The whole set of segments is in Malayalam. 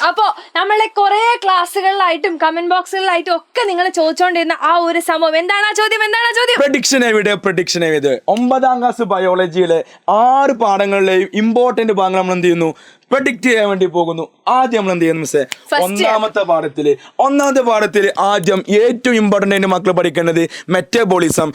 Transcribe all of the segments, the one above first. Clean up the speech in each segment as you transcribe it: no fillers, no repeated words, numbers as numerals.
അപ്പോ നമ്മളെ കുറെ ക്ലാസ്സുകളിലായിട്ടും കമന്റ് ബോക്സുകളിലായിട്ടും ഒക്കെ നിങ്ങൾ ചോദിച്ചുകൊണ്ടിരുന്ന ആ ഒരു സംഭവം എന്താണ് ആ ചോദ്യം? പ്രഡിക്ഷൻ എവിടെ? 9ാം ക്ലാസ് ബയോളജിയിലെ 6 പാഠങ്ങളിലെയും ഇമ്പോർട്ടന്റ് ഭാഗങ്ങൾ നമ്മൾ എന്ത് ചെയ്യുന്നു? പ്രഡിക്റ്റ് ചെയ്യാൻ വേണ്ടി പോകുന്നു. ആദ്യം നമ്മൾ എന്ത് ചെയ്യുന്നു മിസ്സേ? ഒന്നാമത്തെ പാഠത്തില് ആദ്യം ഏറ്റവും ഇമ്പോർട്ടന്റ് ആയിട്ട് മക്കൾ പഠിക്കേണ്ടത് മെറ്റബോളിസം.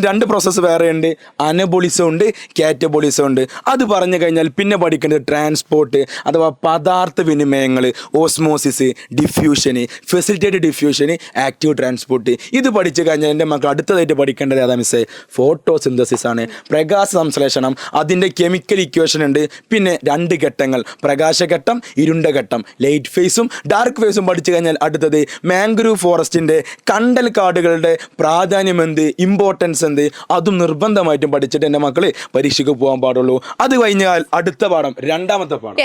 2 പ്രോസസ്സ് വേറെ ഉണ്ട്, അനബോളിസം ഉണ്ട്, കാറ്റബോളിസം ഉണ്ട്. അത് പറഞ്ഞു കഴിഞ്ഞാൽ പിന്നെ പഠിക്കേണ്ടത് ട്രാൻസ്പോർട്ട് അഥവാ പദാർത്ഥ വിനിമയങ്ങൾ, ഓസ്മോസിസ്, ഡിഫ്യൂഷന്, ഫെസിലിറ്റേറ്റഡ് ഡിഫ്യൂഷന്, ആക്റ്റീവ് ട്രാൻസ്പോർട്ട്. ഇത് പഠിച്ചു കഴിഞ്ഞാൽ എൻ്റെ മക്കൾ അടുത്തതായിട്ട് പഠിക്കേണ്ടത് ഏതാ മിസ്സേ? ഫോട്ടോസിന്തസിസ് ആണ്, പ്രകാശ സംശ്ലേഷണം. അതിൻ്റെ കെമിക്കൽ ഇക്വേഷൻ ഉണ്ട്. പിന്നെ 2 ഘട്ടങ്ങൾ, പ്രകാശഘട്ടം, ഇരുണ്ട ഘട്ടം, ലൈറ്റ് ഫേസും ഡാർക്ക് ഫേസും പഠിച്ചു കഴിഞ്ഞാൽ അടുത്തത് മാംഗ്രൂവ് ഫോറസ്റ്റിന്റെ കണ്ടൽ കാടുകളുടെ പ്രാധാന്യം എന്ത്, ഇമ്പോർട്ടൻസ് എന്ത്, അതും നിർബന്ധമായിട്ടും പഠിച്ചിട്ട് എൻ്റെ മക്കള് പരീക്ഷയ്ക്ക് പോകാൻ പാടുള്ളൂ. അത് കഴിഞ്ഞാൽ അടുത്ത പാഠം രണ്ടാമത്തെ പാഠം.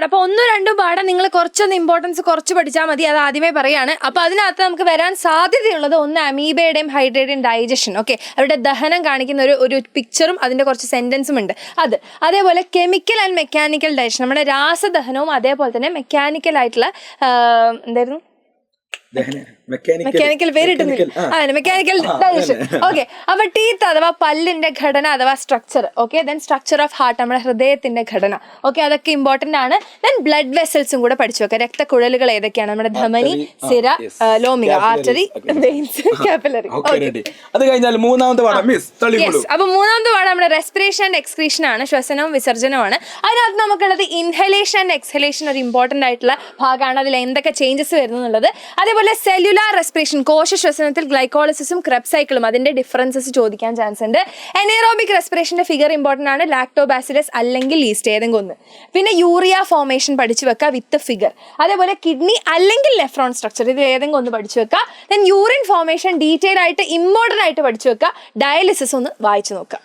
അപ്പൊ 1-2 പാഠം നിങ്ങൾ കുറച്ചൊന്ന് ഇമ്പോർട്ടൻസ് കുറച്ച് പഠിച്ചാൽ മതി. അത് ആദ്യമേ പറയാണ്. അപ്പൊ അതിനകത്ത് നമുക്ക് വരാൻ സാധ്യതയുള്ളത് ഒന്ന് അമീബയുടെയും ഹൈഡ്രേറ്റിൻ ഡൈജഷൻ. ഓക്കെ, അവരുടെ ദഹനം കാണിക്കുന്ന ഒരു പിക്ചറും അതിന്റെ കുറച്ച് സെന്റൻസും ഉണ്ട്. അതേപോലെ കെമിക്കൽ ആൻഡ് മെക്കാനിക്കൽ ഡൈജഷൻ, നമ്മുടെ രാസദഹനവും അതേപോലെ തന്നെ മെക്കാനിക്കൽ ആയിട്ടുള്ള എന്തായിരുന്നു മെക്കാനിക്കൽ മെക്കാനിക്കൽ ഡൈജഷൻ. ഓക്കെ, അപ്പൊ ടീത്ത് അഥവാ പല്ലിന്റെ ഘടന അഥവാ structure. Okay, then structure of heart, നമ്മുടെ ഹൃദയത്തിന്റെ ഘടന. ഓക്കെ, അതൊക്കെ ഇമ്പോർട്ടന്റ് ആണ്. ദെൻ ബ്ലഡ് വെസൽസും കൂടെ പഠിച്ചു വെക്കുക. രക്തക്കുഴലുകൾ ഏതൊക്കെയാണ്? നമ്മുടെ ധമനി, സിര, ലോമിക, ആർട്ടറി, വെയിൻസ്, കാപ്പിലറി. അത് കഴിഞ്ഞാൽ മൂന്നാമത്തെ പാഠം മിസ് തള്ളിക്കോളൂ. അപ്പൊ മൂന്നാമത്തെ പാഠം നമ്മുടെ റെസ്പിറേഷൻ ആൻഡ് എക്സ്ക്രീഷൻ ആണ്, ശ്വസനവും വിസർജനവുമാണ്. അതിനകത്ത് നമുക്കുള്ളത് ഇൻഹലേഷൻ ആൻഡ് എക്സ്ഹലേഷൻ ഒരു ഇമ്പോർട്ടന്റ് ആയിട്ടുള്ള ഭാഗമാണ്. അതിൽ എന്തൊക്കെ ചേഞ്ചസ് വരുന്നുള്ളത്. അതേപോലെ സെല്ലുലാർ റെസ്പിറേഷൻ, കോശ ശ്വസനത്തിൽ ഗ്ലൈക്കോളിസിസും ക്രെബ് സൈക്കിളും അതിന്റെ ഡിഫറൻസസ് ചോദിക്കാൻ ചാൻസ് ഉണ്ട്. എനേറോബിക് റെസ്പിറേഷന്റെ ഫിഗർ ഇമ്പോർട്ടന്റ് ആണ്, ലാക്ടോബാസിലസ് അല്ലെങ്കിൽ ലീസ്റ്റ് ഏതെങ്കിലും ഒന്ന്. പിന്നെ യൂറിയ ഫോർമേഷൻ പഠിച്ചു വെക്കുക വിത്ത് ഫിഗർ. അതേപോലെ കിഡ്നി അല്ലെങ്കിൽ നെഫ്രോൺ സ്ട്രക്ചർ, ഇത് ഏതെങ്കിലും ഒന്ന് പഠിച്ചു വെക്കുക. ദെൻ യൂറിൻ ഫോർമേഷൻ ഡീറ്റെയിൽ ആയിട്ട് ഇമ്പോർട്ടന്റ് ആയിട്ട് പഠിച്ചു വെക്കുക. ഡയാലിസിസ് ഒന്ന് വായിച്ചു നോക്കുക.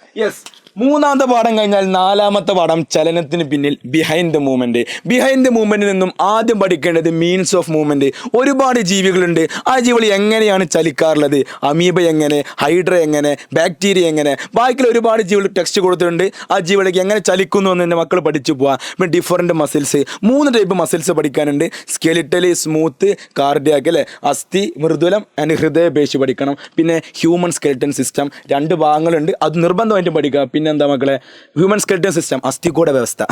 മൂന്നാമത്തെ പാഠം കഴിഞ്ഞാൽ നാലാമത്തെ പാഠം ചലനത്തിന് പിന്നിൽ behind the movement. Behind the മൂവ്മെന്റിൽ നിന്നും ആദ്യം പഠിക്കേണ്ടത് മീൻസ് ഓഫ് മൂവ്മെന്റ്. ഒരുപാട് ജീവികളുണ്ട്. ആ ജീവികൾ എങ്ങനെയാണ് ചലിക്കാറുള്ളത്, അമീബ എങ്ങനെ, ഹൈഡ്ര എങ്ങനെ, ബാക്ടീരിയ എങ്ങനെ, ബാക്കിൽ ഒരുപാട് ജീവികൾ ടെക്സ്റ്റ് കൊടുത്തിട്ടുണ്ട്. ആ ജീവികളൊക്കെ എങ്ങനെ ചലിക്കുന്നു എന്ന് എൻ്റെ മക്കൾ പഠിച്ചു പോവാം. പിന്നെ ഡിഫറെൻറ്റ് മസിൽസ്, 3 ടൈപ്പ് മസിൽസ് പഠിക്കാനുണ്ട്. സ്കെലിറ്റല്, സ്മൂത്ത്, കാർഡിയാക് അല്ലെ, അസ്ഥി, മൃദുലം ആൻഡ് ഹൃദയപേശി പഠിക്കണം. പിന്നെ ഹ്യൂമൻ സ്കെലിറ്റൻ സിസ്റ്റം 2 ഭാഗങ്ങളുണ്ട്, അത് നിർബന്ധമായിട്ടും പഠിക്കുക. പിന്നെ എന്താ മക്കളെ? ഹ്യൂമൻ സ്കെലിറ്റൻ സിസ്റ്റം, അസ്ഥികൂട വ്യവസ്ഥ.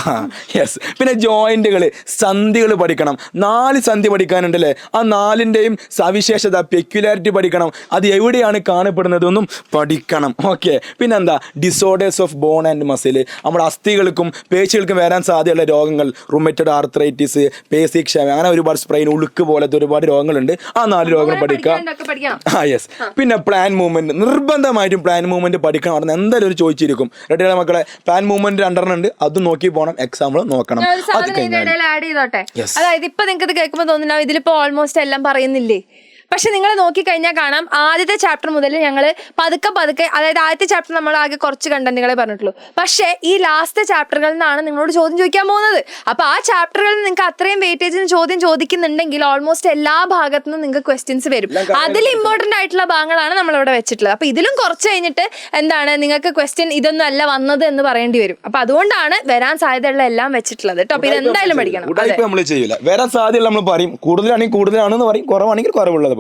പിന്നെ ജോയിന്റുകൾ, സന്ധികൾ പഠിക്കണം. 4 സന്ധി പഠിക്കാനുണ്ടല്ലേ. ആ 4ന്റെയും സവിശേഷത, പെക്യുലാരിറ്റി പഠിക്കണം. അത് എവിടെയാണ് കാണപ്പെടുന്നതെന്നും പഠിക്കണം. ഓക്കെ, പിന്നെന്താ? Disorders of bone and muscle, നമ്മുടെ അസ്ഥികൾക്കും പേശികൾക്കും വരാൻ സാധ്യതയുള്ള രോഗങ്ങൾ, റുമറ്റഡ് ആർത്രൈറ്റിസ്, പേശി ക്ഷയം, അങ്ങനെ ഒരുപാട് സ്പ്രെയിൻ, ഉളുക്ക് പോലത്തെ ഒരുപാട് രോഗങ്ങളുണ്ട്. ആ 4 രോഗങ്ങൾ പഠിക്കാം. പിന്നെ പ്ലാൻ മൂവ്മെന്റ്, നിർബന്ധമായിട്ടും പ്ലാൻ മൂവ്മെന്റ് പഠിക്കണം. അവിടെ എന്തായാലും ഒരു ചോദിച്ചിരിക്കും. റെഡിയുള്ള മക്കളെ, പ്ലാൻ മൂവ്മെന്റ് 2 ഉണ്ട്, അത് നോക്കി പോകണം, എക്സാമ്പിൾ നോക്കണം. അതായത് ഇപ്പൊ നിങ്ങൾക്ക് ഇത് കേൾക്കുമ്പോൾ തോന്നുന്നു ഇതിലിപ്പോ ഓൾമോസ്റ്റ് എല്ലാം പറയുന്നില്ലേ. പക്ഷെ നിങ്ങൾ നോക്കിക്കഴിഞ്ഞാൽ കാണാം, ആദ്യത്തെ ചാപ്റ്റർ മുതൽ ഞങ്ങൾ പതുക്കെ അതായത് ആദ്യത്തെ ചാപ്റ്റർ നമ്മൾ ആകെ കുറച്ച് കണ്ടന്റുകളെ പറഞ്ഞിട്ടുള്ളൂ. പക്ഷേ ഈ ലാസ്റ്റ് ചാപ്റ്ററുകളിൽ നിന്നാണ് നിങ്ങളോട് ചോദ്യം ചോദിക്കാൻ പോകുന്നത്. അപ്പൊ ആ ചാപ്റ്ററുകളിൽ നിങ്ങൾക്ക് അത്രയും വെയിറ്റേജിന് ചോദ്യം ചോദിക്കുന്നുണ്ടെങ്കിൽ ഓൾമോസ്റ്റ് എല്ലാ ഭാഗത്തു നിന്നും നിങ്ങൾക്ക് ക്വസ്റ്റ്യൻസ് വരും. അതിൽ ഇമ്പോർട്ടന്റ് ആയിട്ടുള്ള ഭാഗങ്ങളാണ് നമ്മളിവിടെ വെച്ചിട്ടുള്ളത്. അപ്പൊ ഇതിലും കുറച്ച് കഴിഞ്ഞിട്ട് എന്താണ് നിങ്ങൾക്ക് ക്വസ്റ്റ്യൻ ഇതൊന്നും അല്ല വന്നത് എന്ന് പറയേണ്ടി വരും. അപ്പൊ അതുകൊണ്ടാണ് വരാൻ സാധ്യതയുള്ള എല്ലാം വെച്ചിട്ടുള്ളത് കേട്ടോ. അപ്പൊ ഇത് എന്തായാലും പഠിക്കണം. വരാൻ സാധ്യത നമ്മൾ പറയും, കൂടുതലാണെങ്കിൽ കൂടുതലാണെന്ന് പറയും, കുറവാണെങ്കിൽ കുറവുള്ളത്.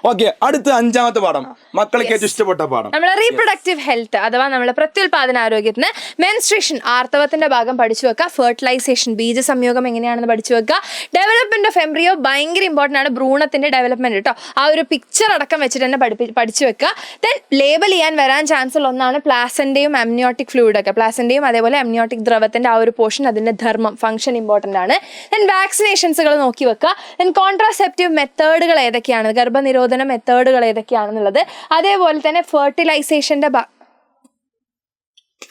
ഓക്കെ, അടുത്ത 5ാമത്തെ പാഠം മക്കൾക്ക് ഏറ്റവും ഇഷ്ടപ്പെട്ട പാഠം നമ്മളെ റീപ്രൊഡക്റ്റീവ് ഹെൽത്ത് അഥവാ നമ്മളെ പ്രത്യുൽപാദന ആരോഗ്യത്തിന്. മെൻസ്ട്രേഷൻ, ആർത്തവത്തിന്റെ ഭാഗം പഠിച്ചു വെക്കുക. ഫെർട്ടിലൈസേഷൻ, ബീജസംയോഗം എങ്ങനെയാണെന്ന് പഠിച്ചു വെക്കുക. ഡെവലപ്മെന്റ് ഓഫ് എംബ്രിയോ ഭയങ്കര ഇമ്പോർട്ടന്റ് ആണ്, ഭ്രൂണത്തിന്റെ ഡെവലപ്മെന്റ് കേട്ടോ. ആ ഒരു പിക്ചർ അടക്കം വെച്ചിട്ട് തന്നെ പഠിച്ചു വെക്കുക. ദെൻ ലേബൽ ചെയ്യാൻ വരാൻ ചാൻസ് ഉള്ള ഒന്നാണ് പ്ലാസന്റെയും അമ്നിയോട്ടിക് ഫ്ലൂയിഡ് ഒക്കെ. പ്ലാസന്റെയും അതേപോലെ അമ്നിയോട്ടിക് ദ്രവത്തിന്റെ ആ ഒരു പോർഷൻ, അതിന്റെ ധർമ്മം, ഫംഗ്ഷൻ ഇമ്പോർട്ടന്റ് ആണ്. ദെൻ വാക്സിനേഷൻസുകൾ നോക്കി വെക്കുക. ദെൻ കോൺട്രാസെപ്റ്റീവ് മെത്തേഡുകൾ ഏതൊക്കെയാണ്, ഗർഭനിരോധന മെത്തേഡുകൾ ഏതൊക്കെയാണെന്നുള്ളത്. അതേപോലെ തന്നെ ഫെർട്ടിലൈസേഷന്റെ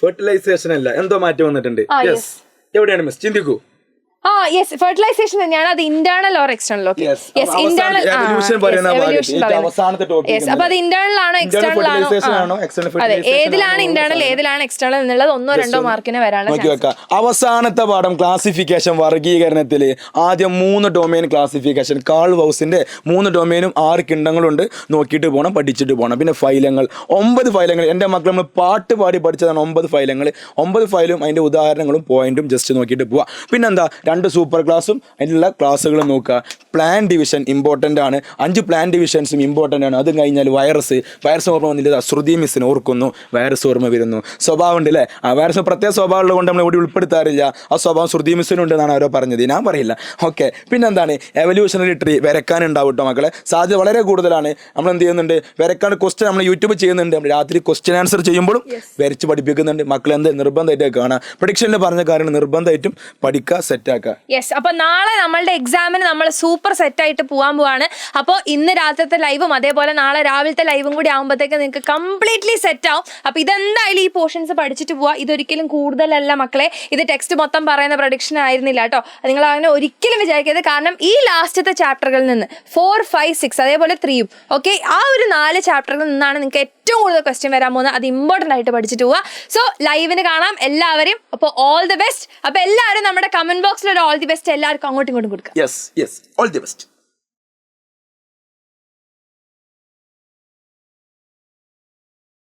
ഫെർട്ടിലൈസേഷൻ അല്ല, എന്തോ മാറ്റം വന്നിട്ടുണ്ട്. എവിടെയാണ് മിസ്? ചിന്തിക്കൂ. ഫെർട്ടിലൈസേഷൻ തന്നെയാണ്. അത് ഇന്റേണൽ ഓർ എക്സ്റ്റേണൽ? ഇന്റേണൽ. അപ്പൊ അത് ഇന്റേണൽ ആണോ എക്സ്റ്റേണൽ ആണോ? അതെ, ഏതിലാണ് ഇന്റേണൽ ഏതിലാണ് എക്സ്റ്റേണൽ എന്നുള്ളത് 1-2 മാർക്കിന് വരാനുള്ള. അവസാനത്തെ പാഠം ക്ലാസിഫിക്കേഷൻ, വർഗീകരണത്തില് ആദ്യം 3 ഡൊമൈൻ ക്ലാസിഫിക്കേഷൻ. കാൾ ഹൗസിന്റെ 3 ഡൊമൈനും 6 കിണ്ടങ്ങളുണ്ട്. നോക്കിയിട്ട് പോകണം, പഠിച്ചിട്ട് പോകണം. പിന്നെ ഫൈലങ്ങൾ, 9 ഫൈലങ്ങൾ. എൻ്റെ മക്കൾ നമ്മൾ പാട്ട് പാടി പഠിച്ചതാണ് 9 ഫൈലങ്ങൾ. 9 ഫയലും അതിന്റെ ഉദാഹരണങ്ങളും പോയിന്റും ജസ്റ്റ് നോക്കിയിട്ട് പോവാം. പിന്നെന്താ, 2 സൂപ്പർ ക്ലാസ്സും അതിനുള്ള ക്ലാസ്സുകളും നോക്കുക. പ്ലാൻ ഡിവിഷൻ ഇമ്പോർട്ടൻ്റ് ആണ്. 5 പ്ലാൻ ഡിവിഷൻസും ഇമ്പോർട്ടൻ്റ് ആണ്. അതും കഴിഞ്ഞാൽ വൈറസ് ഓർമ്മ വന്നില്ല. ശ്രുതി മിസ്സിന് ഓർക്കുന്നു, വൈറസ് ഓർമ്മ വരുന്നു. സ്വഭാവം ഉണ്ട് അല്ലേ? ആ വൈറസ് പ്രത്യേക സ്വഭാവം ഉള്ളത് കൊണ്ട് നമ്മൾ ഇവിടെ ഉൾപ്പെടുത്താറില്ല. ആ സ്വഭാവം ശ്രുതി മിസ്സിനുണ്ട് എന്നാണ് അവരോ പറഞ്ഞത്, ഞാൻ പറയില്ല. ഓക്കെ, പിന്നെന്താണ് എവല്യൂഷണറി ട്രീ വരക്കാനുണ്ടാവും കേട്ടോ മക്കളെ. സാധ്യത വളരെ കൂടുതലാണ്. നമ്മൾ എന്ത് ചെയ്യുന്നുണ്ട്, വരക്കാൻ ക്വസ്റ്റ്യൻ നമ്മൾ യൂട്യൂബ് ചെയ്യുന്നുണ്ട്. നമ്മൾ രാത്രി ക്വസ്റ്റ്യൻ ആൻസർ ചെയ്യുമ്പോഴും വരച്ച് പഠിപ്പിക്കുന്നുണ്ട്. മക്കളെ എന്ത് നിർബന്ധമായിട്ട് കാണാം. പ്രഡിക്ഷനിൽ പറഞ്ഞ കാര്യങ്ങൾ നിർബന്ധമായിട്ടും പഠിക്കുക, സെറ്റാക്കുക. യെസ്, അപ്പൊ നാളെ നമ്മളുടെ എക്സാമിന് നമ്മൾ സൂപ്പർ സെറ്റ് ആയിട്ട് പോകാൻ പോവാണ്. അപ്പോൾ ഇന്ന് രാത്രിത്തെ ലൈവും അതേപോലെ നാളെ രാവിലത്തെ ലൈവും കൂടി ആകുമ്പോഴത്തേക്ക് നിങ്ങൾക്ക് കംപ്ലീറ്റ്ലി സെറ്റ് ആവും. അപ്പൊ ഇതെന്തായാലും ഈ പോർഷൻസ് പഠിച്ചിട്ട് പോവാ. ഇതൊരിക്കലും കൂടുതലല്ല മക്കളെ, ഇത് ടെക്സ്റ്റ് മൊത്തം പറയുന്ന പ്രഡിക്ഷൻ ആയിരുന്നില്ല കേട്ടോ. നിങ്ങൾ അങ്ങനെ ഒരിക്കലും വിചാരിക്കരുത്. കാരണം ഈ ലാസ്റ്റത്തെ ചാപ്റ്ററുകളിൽ നിന്ന് 4, 5, 6 അതേപോലെ 3 ഓക്കെ, ആ ഒരു 4 ചാപ്റ്ററുകളിൽ നിന്നാണ് നിങ്ങൾക്ക് ഏറ്റവും കൂടുതൽ ക്വസ്റ്റ്യൻ വരാൻ പോകുന്നത്. അത് ഇമ്പോർട്ടൻ്റ് ആയിട്ട് പഠിച്ചിട്ട് പോവുക. സോ ലൈവിന് കാണാം എല്ലാവരും. അപ്പോൾ ഓൾ ദി ബെസ്റ്റ്. അപ്പോൾ എല്ലാവരും നമ്മുടെ കമന്റ് ബോക്സിൽ ഒരു ഓൾ ദി ബെസ്റ്റ് എല്ലാവർക്കും അങ്ങോട്ടും ഇങ്ങോട്ടും കൊടുക്കുക. Yes, all the best.